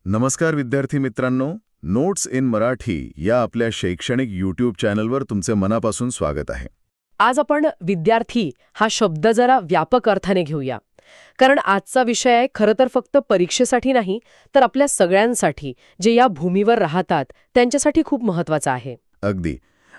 नमस्कार विद्यार्थी मित्रांनो, नोट्स इन मराठी या आपल्या शैक्षणिक यूट्यूब चॅनलवर तुमचे मनापासून स्वागत आहे. आज आपण विद्यार्थी हा शब्द जरा व्यापक अर्थाने घेऊया. कारण आजचा विषय आहे खरं तर फक्त परीक्षेसाठी नाही, तर आपल्या सगळ्यांसाठी जे या भूमीवर राहतात त्यांच्यासाठी खूप महत्वाचा आहे. अगदी.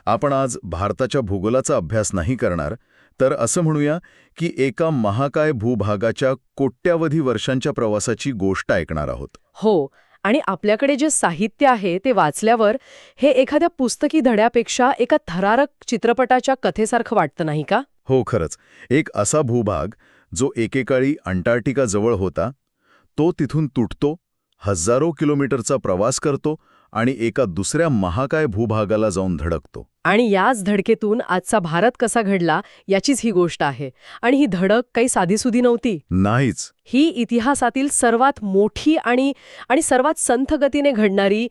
आपण आज भारताच्या भूगोलाचा अभ्यास नाही करणार, तर असं म्हणूया की एका महाकाय भूभागाच्या कोट्यावधी वर्षांच्या प्रवासाची गोष्ट ऐकणार आहोत. हो, आणि आपल्याकडे जे साहित्य आहे ते वाचल्यावर हे एखाद्या पुस्तकी धड्यापेक्षा एका थरारक चित्रपटाच्या कथेसारखं वाटतं नाही का? हो, खरंच. एक असा भूभाग जो एकेकाळी अंटार्क्टिका जवळ होता, तो तिथून तुटतो, हजारो किलोमीटरचा प्रवास करतो आणि एका दुसऱ्या महाकाय भूभागाला जाऊन धडकतो. आणि याच धडकेतून आजचा भारत कसा घडला याचीच ही गोष्ट आहे. आणि ही धडक काही साधीसुधी नव्हती. नाहीच. ही इतिहासातील सर्वात मोठी आणि सर्वात संथ गतीने घडणारी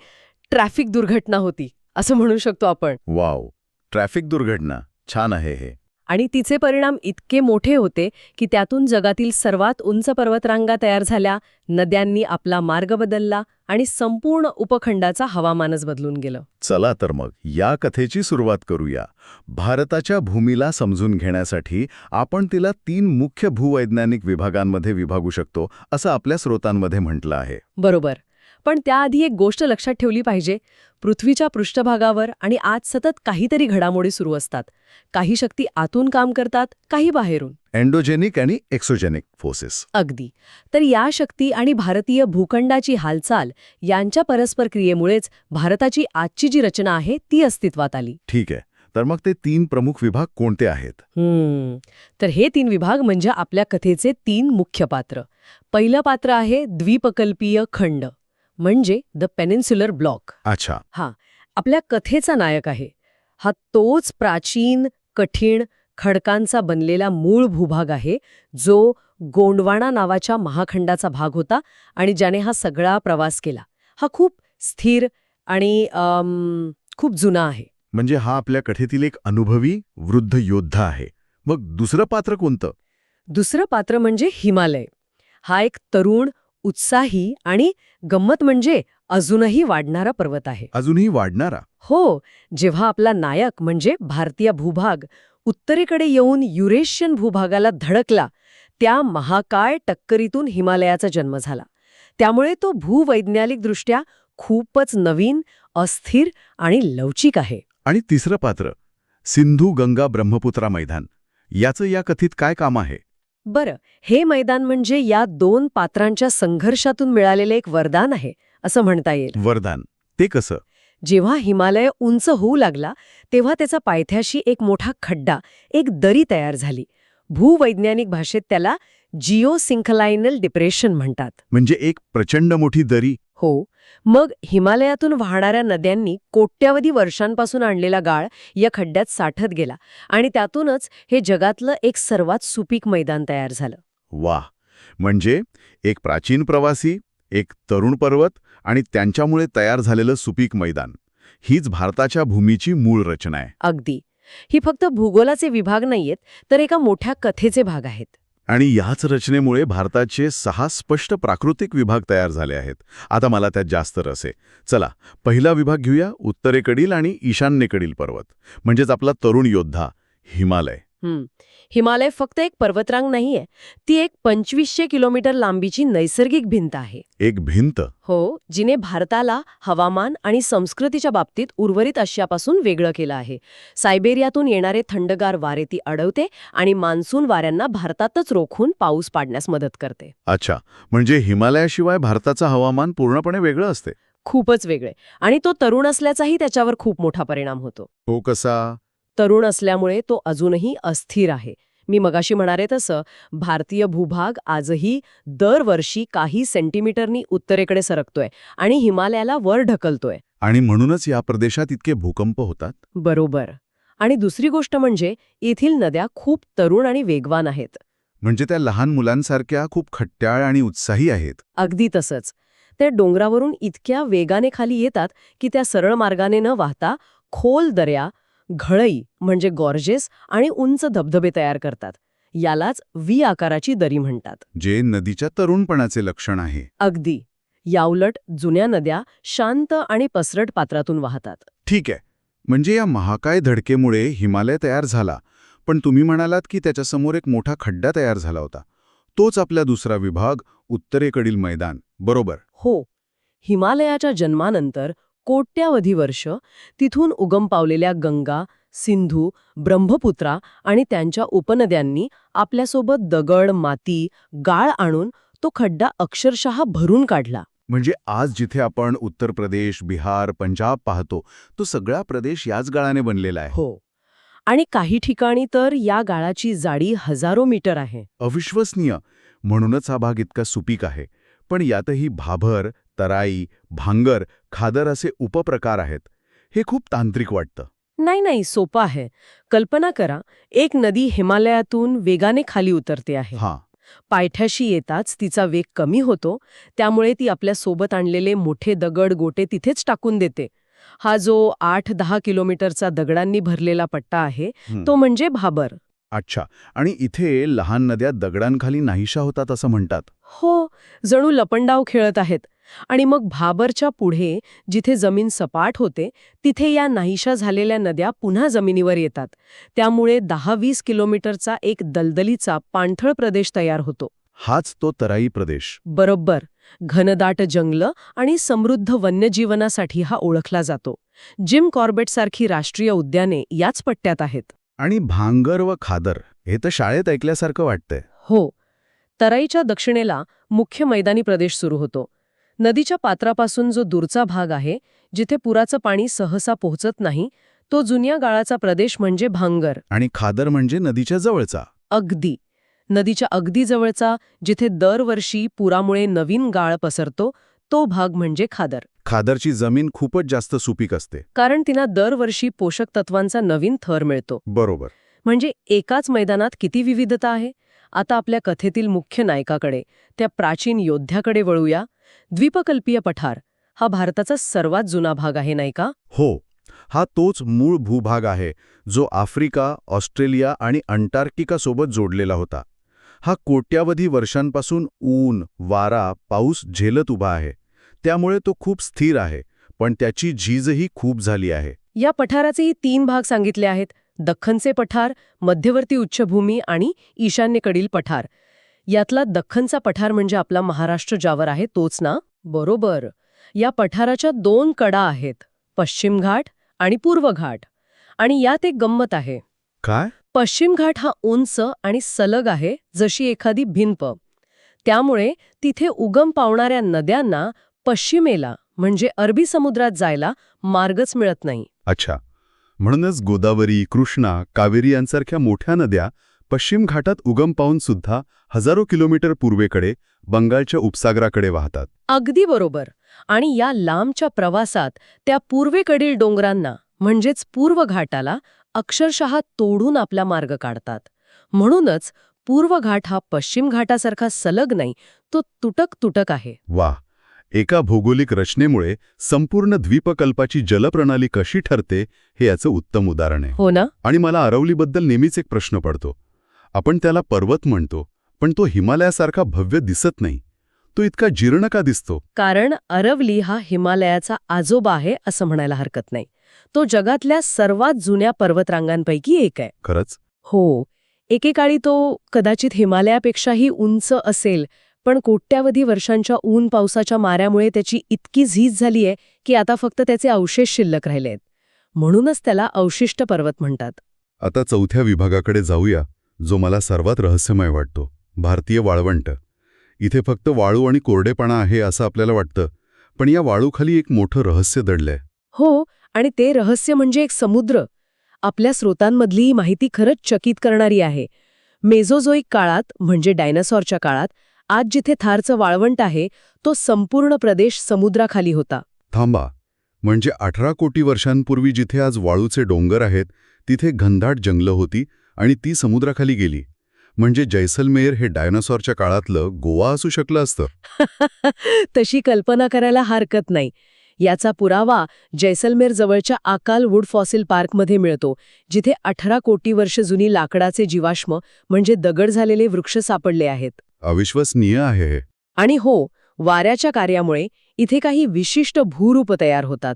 ट्रॅफिक दुर्घटना होती असं म्हणू शकतो आपण. वाव, ट्रॅफिक दुर्घटना. छान आहे हे. आणि तिचे परिणाम इतके मोठे होते की त्यातून जगातील सर्वात उंच पर्वतरांगा तयार झाल्या, नद्यांनी आपला मार्ग बदलला आणि संपूर्ण उपखंडाचा हवामानच बदलून गेलं. चला तर मग या कथेची सुरुवात करूया. भारताच्या भूमीला समजून घेण्यासाठी आपण तिला 3 मुख्य भूवैज्ञानिक विभागांमध्ये विभागू शकतो असं आपल्या स्रोतांमध्ये म्हटलं आहे. बरोबर. पण त्याआधी एक गोष्ट लक्षात ठेवली पाहिजे. पृथ्वीच्या पृष्ठभागावर आणि आज सतत काहीतरी घडामोडी सुरू असतात. काही शक्ती आतून काम करतात, काही बाहेरून. एंडोजेनिक आणि एक्सोजेनिक फोर्सेस. अगदी. तर या शक्ती आणि भारतीय भूखंडाची हालचाल यांच्या परस्पर क्रियेमुळेच भारताची आजची जी रचना आहे ती अस्तित्वात आली. ठीक आहे. तर मग ते 3 प्रमुख विभाग कोणते आहेत? तर हे 3 विभाग म्हणजे आपल्या कथेचे 3 मुख्य पात्र. पहिलं पात्र आहे द्वीपकल्पीय खंड, म्हणजे द पेनिन्सुलर ब्लॉक. अच्छा. हा आपल्या कथेचा नायक आहे. हा तोच प्राचीन, कठीण खडकांचा बनलेला मूळ भूभाग आहे जो गोंडवाना नावाच्या महाखंडाचा भाग होता आणि ज्याने हा सगळा प्रवास केला. हा खूप स्थिर आणि खूप जुना आहे. म्हणजे हा आपल्या कथेतील एक अनुभवी वृद्ध योद्धा आहे. मग दुसरं पात्र कोणतं? दुसरं पात्र म्हणजे हिमालय. हा एक तरुण, उत्साही आणि गंमत म्हणजे अजूनही वाढणारा पर्वत आहे. अजूनही वाढणारा? हो. जेव्हा आपला नायक म्हणजे भारतीय भूभाग उत्तरेकडे येऊन युरेशियन भूभागाला धडकला, त्या महाकाय टक्करीतून हिमालयाचा जन्म झाला. त्यामुळे तो भूवैज्ञानिकदृष्ट्या खूपच नवीन, अस्थिर आणि लवचिक आहे. आणि तिसरं पात्र सिंधू गंगा ब्रह्मपुत्रा मैदान. याचं या कथेत काय काम आहे? बरं, हे मैदान म्हणजे या 2 पात्रांच्या संघर्षातून मिळालेले एक वरदान आहे असं म्हणता येईल. वरदान? ते कसं? जेव्हा हिमालय उंच होऊ लागला तेव्हा त्याचा पायथ्याशी एक मोठा खड्डा, एक दरी तयार झाली. भूवैज्ञानिक भाषेत त्याला जिओसिंक्लायनल डिप्रेशन म्हणतात. म्हणजे एक प्रचंड मोठी दरी? हो. मग हिमालयातून वाहणाऱ्या नद्यांनी कोट्यावधी वर्षांपासून आणलेला गाळ या खड्ड्यात साठत गेला आणि त्यातूनच हे जगातलं एक सर्वात सुपीक मैदान तयार झालं. वाह! म्हणजे एक प्राचीन प्रवासी, एक तरुण पर्वत आणि त्यांच्यामुळे तयार झालेलं सुपीक मैदान. हीच भारताच्या भूमीची मूळ रचना आहे. अगदी. ही फक्त भूगोलाचे विभाग नाहीयेत, तर एका मोठ्या कथेचे भाग आहेत. आणि याच रचनेमुळे भारताचे 6 स्पष्ट प्राकृतिक विभाग तयार झाले आहेत. आता मला त्यात जास्त रस आहे. चला, पहिला विभाग घेऊया, उत्तरेकडील आणि ईशान्येकडील पर्वत. म्हणजेच आपला तरुण योद्धा हिमालय. हिमालय फक्त एक पर्वतरांग नाहीये, ती एक 2500 किलोमीटर लांबीची नैसर्गिक भिंत आहे. एक भिंत? हो, जिने भारताला हवामान आणि संस्कृतीच्या बाबतीत उर्वरित आशियापासून वेगळं केलं आहे. सायबेरियातून येणारे थंडगार वारे ती अडवते आणि मान्सून वाऱ्यांना भारतातच रोखून पाऊस पाडण्यास मदत करते. अच्छा, म्हणजे हिमालयाशिवाय भारताचं हवामान पूर्णपणे वेगळं असते? खूपच वेगळे. आणि तो तरुण असल्याचाही त्याच्यावर खूप मोठा परिणाम होतो. हो, कसा? तरुण असल्यामुळे तो अजूनही अस्थिर आहे. मी मगाशी म्हणाले तसं भारतीय भूभाग आजही दरवर्षी काही सेंटीमीटरनी उत्तरेकडे सरकतोय आणि हिमालयाला वर ढकलतोय. आणि म्हणूनच या प्रदेशात इतके भूकंप होतात? बरोबर. आणि दुसरी गोष्ट म्हणजे येथील नद्या खूप तरुण आणि वेगवान आहेत. म्हणजे त्या लहान मुलांसारख्या खूप खट्याळ आणि उत्साही आहेत. अगदी तसंच. त्या डोंगरावरून इतक्या वेगाने खाली येतात की त्या सरळ मार्गाने न वाहता खोल दऱ्या, घळई म्हणजे गॉर्जेस आणि उंच धबधबे तयार करतात. यालाच व्ही आकाराची दरी म्हणतात. जे नदीच्या तरुणपणाचे लक्षण आहे. अगदी. याउलट जुन्या नद्या शांत आणि पसरट पात्रातून वाहतात. ठीक आहे. म्हणजे या महाकाय धडकेमुळे हिमालय तयार झाला, पण तुम्ही म्हणालात की त्याच्यासमोर एक मोठा खड्डा तयार झाला होता. तोच आपला दुसरा विभाग, उत्तरेकडील मैदान, बरोबर? हो, हिमालयाच्या जन्मानंतर कोट्यावधी वर्ष तिथून उगम पावलेल्या गंगा, सिंधू, ब्रह्मपुत्रा आणि त्यांच्या उपनद्यांनी आपल्यासोबत दगड, माती, गाळ आणून तो खड्डा अक्षरशः भरून काढला. म्हणजे आज जिथे आपण उत्तर प्रदेश, बिहार, पंजाब पाहतो, तो सगळा प्रदेश याच गाळाने बनलेला आहे. हो, आणि काही ठिकाणी तर या गाळाची जाडी हजारो मीटर आहे. अविश्वसनीय. म्हणूनच हा भाग इतका सुपीक आहे. पण यातही भाभर, तराई, भांगर, खादर असे उपप्रकार आहेत. हे खूप तांत्रिक वाटतं. नाही, सोपं आहे. कल्पना करा, एक नदी हिमालयातून वेगाने खाली उतरते आहे. हां, पायथ्याशी येताच तिचा वेग कमी होतो, त्यामुळे ती आपल्या सोबत आणलेले मोठे दगड गोटे तिथेच टाकून देते. हा जो 8-10 किलोमीटरचा दगडांनी भरलेला पट्टा आहे, तो म्हणजे भाबर. अच्छा. आणि इथे लहान नद्या दगडांखाली नाहीशा होतात असं म्हणतात. हो, जणू लपंडाव खेळत आहेत. आणि मग भाबरच्या पुढे जिथे जमीन सपाट होते, तिथे या नाहीशा झालेल्या नद्या पुन्हा जमिनीवर येतात. त्यामुळे 10-20 किलोमीटरचा एक दलदलीचा पाणथळ प्रदेश तयार होतो. हाच तो तराई प्रदेश. बरोबर. घनदाट जंगलं आणि समृद्ध वन्यजीवनासाठी हा ओळखला जातो. जिम कॉर्बेटसारखी राष्ट्रीय उद्याने याच पट्ट्यात आहेत. आणि भांगर व खादर हे तर शाळेत ऐकल्यासारखं वाटतंय. हो, तराईच्या दक्षिणेला मुख्य मैदानी प्रदेश सुरू होतो. नदीच्या पात्रापासून जो दूरचा भाग आहे, जिथे पुराचं पाणी सहसा पोहोचत नाही, तो जुन्या गाळाचा प्रदेश म्हणजे भांगर. आणि खादर म्हणजे नदीच्या जवळचा. अगदी. नदीच्या अगदी जवळचा, जिथे दरवर्षी पुरामुळे नवीन गाळ पसरतो, तो भाग म्हणजे खादर. खादरची जमीन खूपच जास्त सुपीक असते. कारण तिला दरवर्षी पोषक तत्वांचा नवीन थर मिळतो. बरोबर. म्हणजे एकाच मैदानात किती विविधता आहे. आता आपल्या कथेतील मुख्य नायकाकडे, त्या प्राचीन योद्ध्याकडे वळूया. द्वीपकल्पीय पठार हा भारताचा सर्वात जुना भाग आहे, नाही का? हो, हा तोच मूळ भूभाग आहे जो आफ्रिका, ऑस्ट्रेलिया आणि अंटार्क्टिका सोबत जोडलेला होता. हा कोट्यावधी वर्षांपासून ऊन, वारा, पाऊस झेलत उभा आहे. त्यामुळे तो खूप स्थिर आहे, पण त्याची झीजही खूप झाली आहे. या पठाराचेही 3 भाग सांगितले आहेत: दख्खनचे पठार, मध्यवर्ती उच्चभूमी आणि ईशान्येकडील पठार. यातला दख्खनचा पठार म्हणजे आपला महाराष्ट्र ज्यावर आहे तोच ना? बरोबर. या पठाराच्या 2 कडा आहेत, पश्चिम घाट आणि पूर्व घाट. आणि यात एक गंमत आहे. काय? पश्चिम घाट हा उंच आणि सलग आहे, जशी एखादी भिंत. त्यामुळे तिथे उगम पावणाऱ्या नद्यांना पश्चिमेला म्हणजे अरबी समुद्रात जायला मार्गच मिळत नाही. अच्छा. म्हणूनच गोदावरी, कृष्णा, कावेरी यांसारख्या मोठ्या नद्या पश्चिम घाटात उगम पावून सुद्धा हजारो किलोमीटर पूर्वेकडे बंगालच्या उपसागराकडे वाहतात. अगदी बरोबर. आणि या लांबच्या प्रवासात त्या पूर्वेकडील डोंगरांना म्हणजेच पूर्व घाटाला अक्षरशः तोडून आपला मार्ग काढतात. म्हणूनच पूर्व घाट हा पश्चिम घाटासारखा सलग नाही, तो तुटक आहे. वाह! एका भौगोलिक रचनेमुळे संपूर्ण द्वीपकल्पाची जलप्रणाली कशी ठरते हे याचं उत्तम उदाहरण आहे. हो ना? आणि मला अरवलीबद्दल नेहमीच एक प्रश्न पडतो. आपण त्याला पर्वत म्हणतो, पण तो हिमालयासारखा भव्य दिसत नाही. तो इतका जीर्ण का दिसतो? कारण अरवली हा हिमालयाचा आजोबा आहे असं म्हणायला हरकत नाही. तो जगातल्या सर्वात जुन्या पर्वतरांगांपैकी एक आहे. खरंच? हो. एकेकाळी तो कदाचित हिमालयापेक्षाही उंच असेल, पण कोट्यावधी वर्षांच्या ऊन पावसाच्या माऱ्यामुळे त्याची इतकी झीज झाली आहे की आता फक्त त्याचे अवशेष शिल्लक राहिले आहेत. म्हणूनच त्याला अवशिष्ट पर्वत म्हणतात. आता चौथ्या विभागाकडे जाऊया, जो मला सर्वात रहस्यमय वाटतो. भारतीय वाळवंट. इथे फक्त वाळू आणि कोरडेपणा आहे असं आपल्याला वाटतं, पण या वाळूखाली एक मोठं रहस्य दडलंय. हो, आणि ते रहस्य म्हणजे एक समुद्र. आपल्या स्रोतांमधली ही माहिती खरंच चकित करणारी आहे. मेझोझोईक काळात म्हणजे डायनासॉरच्या काळात आज जिथे थारचं वाळवंट आहे, तो संपूर्ण प्रदेश समुद्राखाली होता. थांबा, म्हणजे 18 कोटी वर्षांपूर्वी जिथे आज वाळूचे डोंगर आहेत, तिथे घनदाट जंगलं होती आणि ती समुद्राखाली गेली. म्हणजे जैसलमेर हे डायनासॉरच्या काळातलं गोवा असू शकलं असतं. तशी कल्पना करायला हरकत नाही. याचा पुरावा जैसलमेर जवळच्या आकाल वूड फॉसिल पार्कमध्ये मिळतो, जिथे 18 कोटी वर्ष जुनी लाकडाचे जीवाश्म म्हणजे दगड झालेले वृक्ष सापडले आहेत. अविश्वसनीय आहे हे. आणि हो, वाऱ्याच्या कार्यामुळे इथे काही विशिष्ट भूरूप तयार होतात.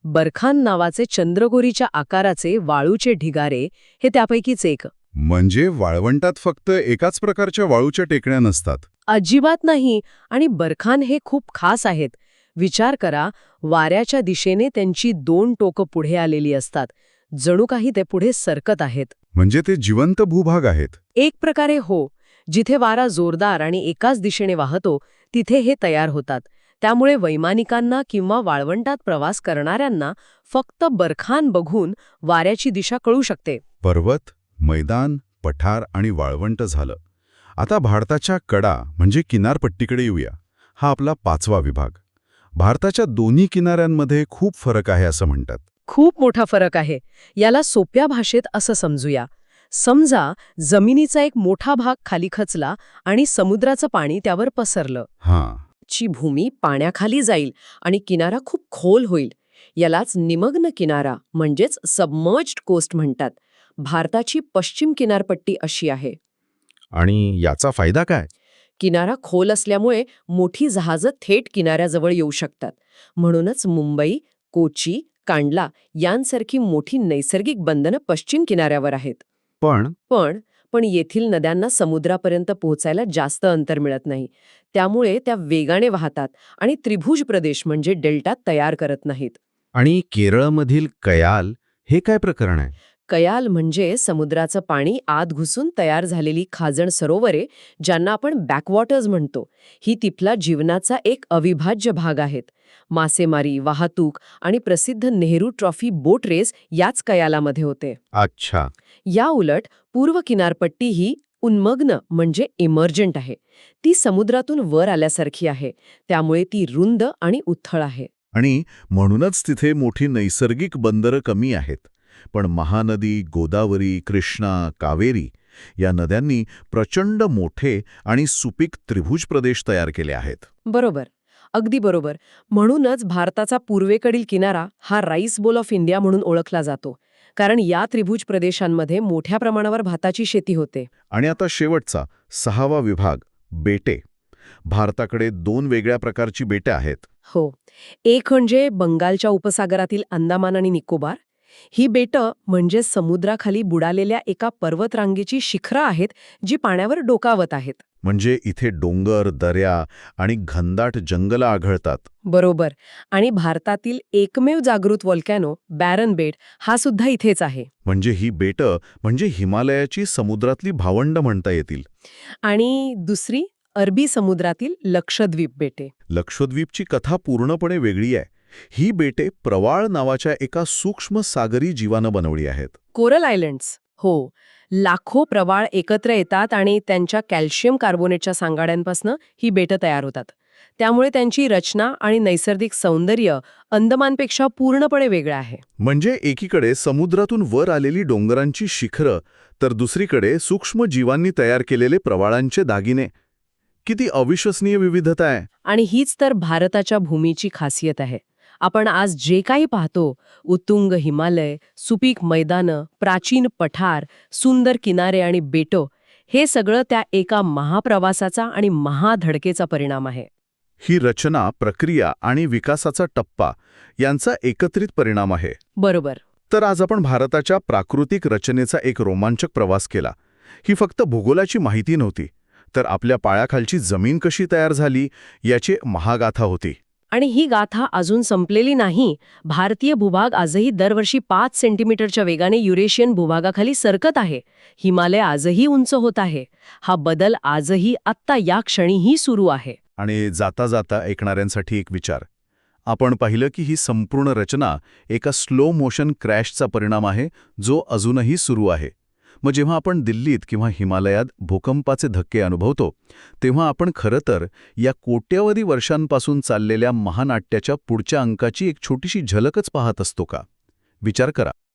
बरखान नावाचे चंद्रकोरीच्या आकाराचे वाळूचे ढिगारे हे त्यापैकीच एक. म्हणजे वाळवंटात फक्त एकाच प्रकारच्या वाळूच्या टेकड्या नसतात. अजिबात नाही. आणि बरखान हे खूप खास आहेत. विचार करा, वाऱ्याच्या दिशेने त्यांची 2 टोकं पुढे आलेली असतात. जणू काही ते पुढे सरकत आहेत. म्हणजे ते जिवंत भूभाग आहेत. एक प्रकारे हो. जिथे वारा जोरदार आणि एकाच दिशेने वाहतो तिथे हे तयार होतात. त्यामुळे वैमानिकांना किंवा वाळवंटात प्रवास करणाऱ्यांना फक्त बरखान बघून वाऱ्याची दिशा कळू शकते. पर्वत, मैदान, पठार आणि वाळवंट झालं. आता भारताच्या कडा म्हणजे किनारपट्टीकडे येऊया. हा आपला 5वा विभाग. भारताच्या दोन्ही किनाऱ्यांमध्ये खूप फरक आहे असं म्हणतात. खूप मोठा फरक आहे. याला सोप्या भाषेत असं समजूया. समजा जमिनीचा एक मोठा भाग खाली खचला आणि समुद्राचं पाणी त्यावर पसरलं. हां. ची भूमी पाण्याखाली जाईल आणि किनारा खूप खोल होईल. यालाच निमग्न किनारा म्हणजेच सबमर्ज्ड कोस्ट म्हणतात. भारताची पश्चिम किनारपट्टी अशी आहे. आणि याचा फायदा काय? किनारा खोल असल्यामुळे मोठी जहाजं थेट किनाऱ्याजवळ येऊ शकतात. म्हणूनच मुंबई, कोची, कांडला यांसारखी मोठी नैसर्गिक बंधनं पश्चिम किनाऱ्यावर आहेत. पण येथील नद्यांना समुद्रापर्यंत पोहोचायला जास्त अंतर मिळत नाही. त्यामुळे त्या वेगाने वाहतात आणि त्रिभुज प्रदेश म्हणजे डेल्टा तयार करत नाहीत. आणि केरळमधील कयाल हे काय प्रकरण आहे? कयाल म्हणजे समुद्राचं पाणी आत घुसून तयार झालेली खाजण सरोवरे, ज्यांना आपण बॅकवॉटर्स म्हणतो. ही तिथला जीवनाचा एक अविभाज्य भाग आहेत. मासेमारी, वाहतूक आणि प्रसिद्ध नेहरू ट्रॉफी बोट रेस याच कयालामध्ये होते. अच्छा. या उलट पूर्व किनारपट्टी ही उन्मग्न म्हणजे इमर्जंट आहे. ती समुद्रातून वर आल्यासारखी आहे. त्यामुळे ती रुंद आणि उथळ आहे. आणि म्हणूनच तिथे मोठी नैसर्गिक बंदरं कमी आहेत. पण महानदी, गोदावरी, कृष्णा, कावेरी या नद्यांनी प्रचंड मोठे आणि सुपीक त्रिभुज प्रदेश तयार केले आहेत. बरोबर. अगदी बरोबर. म्हणूनच भारताचा पूर्वेकडील किनारा हा राईस बोल ऑफ इंडिया म्हणून ओळखला जातो. कारण या त्रिभुज प्रदेशांमध्ये मोठ्या प्रमाणावर भाताची शेती होते. आणि आता शेवटचा 6वा विभाग, बेटे. भारताकडे 2 वेगळ्या प्रकारची बेटे आहेत. हो. एक म्हणजे बंगालच्या उपसागरातील अंदमान आणि निकोबार. ही बेटं म्हणजे समुद्राखाली बुडालेल्या एका पर्वतरांगेची शिखरं आहेत, जी पाण्यावर डोकावत आहेत. म्हणजे इथे डोंगर, दऱ्या आणि घनदाट जंगलं आढळतात. बरोबर. आणि भारतातील एकमेव जागृत व्हॉल्कॅनो बॅरन बेट हा सुद्धा इथेच आहे. म्हणजे ही बेटं म्हणजे हिमालयाची समुद्रातली भावंड म्हणता येतील. आणि दुसरी अरबी समुद्रातील लक्षद्वीप बेटे. लक्षद्वीपची कथा पूर्णपणे वेगळी आहे. ही बेटे प्रवाळ नावाच्या एका सूक्ष्म सागरी जीवानं बनवली आहेत. Coral islands. हो. लाखो प्रवाळ एकत्र येतात आणि त्यांच्या कॅल्शियम कार्बोनेटच्या सांगाड्यांपासून ही बेटं तयार होतात. त्यामुळे त्यांची रचना आणि नैसर्गिक सौंदर्य अंदमानपेक्षा पूर्णपणे वेगळं आहे. म्हणजे एकीकडे समुद्रातून वर आलेली डोंगरांची शिखरं, तर दुसरीकडे सूक्ष्म जीवांनी तयार केलेले प्रवाळांचे दागिने. किती अविश्वसनीय विविधता आहे. आणि हीच तर भारताच्या भूमीची खासियत आहे. आपण आज जे काही पाहतो, उत्तुंग हिमालय, सुपीक मैदानं, प्राचीन पठार, सुंदर किनारे आणि बेटं, हे सगळं त्या एका महाप्रवासाचा आणि महाधडकेचा परिणाम आहे. ही रचना, प्रक्रिया आणि विकासाचा टप्पा यांचा एकत्रित परिणाम आहे. बरोबर. तर आज आपण भारताच्या प्राकृतिक रचनेचा एक रोमांचक प्रवास केला. ही फक्त भूगोलाची माहिती नव्हती, तर आपल्या पायाखालची जमीन कशी तयार झाली याची महागाथा होती. आणि ही गाथा अजून संपलेली नाही. भारतीय भूभाग आजही दरवर्षी 5 सेंटीमीटरच्या वेगाने युरेशियन भूभागाखाली सरकत आहे. हिमालय आजही उंच होत आहे. हा बदल आजही आत्ता या क्षणीही सुरू आहे. आणि जाता जाता ऐकणाऱ्यांसाठी एक विचार. आपण पाहिलं की ही संपूर्ण रचना एका स्लो मोशन क्रॅशचा परिणाम आहे, जो अजूनही सुरू आहे. मग जेव्हा आपण दिल्लीत किंवा हिमालयात भूकंपाचे धक्के अनुभवतो, तेव्हा आपण खरं तर या कोट्यवधी वर्षांपासून चाललेल्या महानाट्याच्या पुढच्या अंकाची एक छोटीशी झलकच पाहत असतो का? विचार करा.